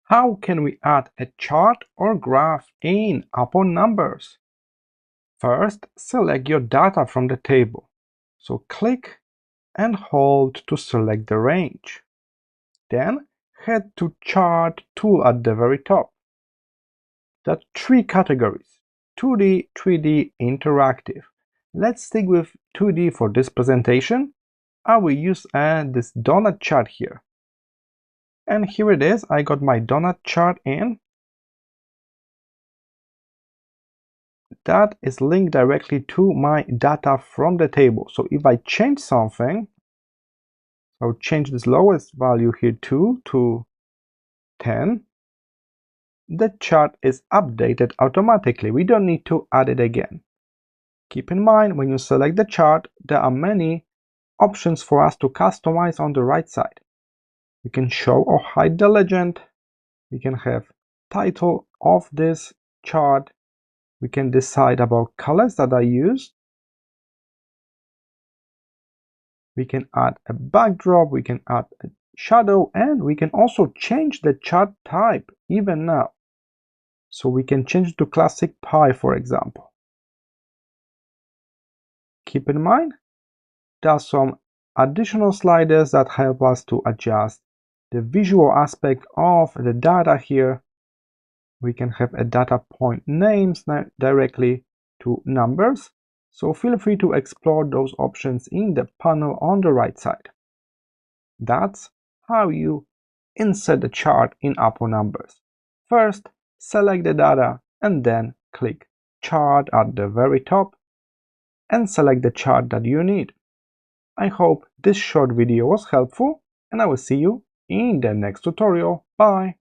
How can we add a chart or graph in Apple Numbers? First, select your data from the table. So click and hold to select the range. Then head to Chart tool at the very top. There are three categories: 2D, 3D, Interactive. Let's stick with 2D for this presentation. I will use this donut chart here. And here it is. I got my donut chart in. That is linked directly to my data from the table. So if I change something, I'll change this lowest value here 2 to 10. The chart is updated automatically. We don't need to add it again. Keep in mind, when you select the chart, there are many options for us to customize on the right side. We can show or hide the legend. We can have title of this chart. We can decide about colors that are used. We can add a backdrop, we can add a shadow, and we can also change the chart type even now. So we can change to classic pie, for example. Keep in mind, there are some additional sliders that help us to adjust the visual aspect of the data here. We can have a data point names directly to numbers. So feel free to explore those options in the panel on the right side. That's how you insert the chart in Apple Numbers. First, select the data and then click Chart at the very top and select the chart that you need. I hope this short video was helpful, and I will see you in the next tutorial. Bye!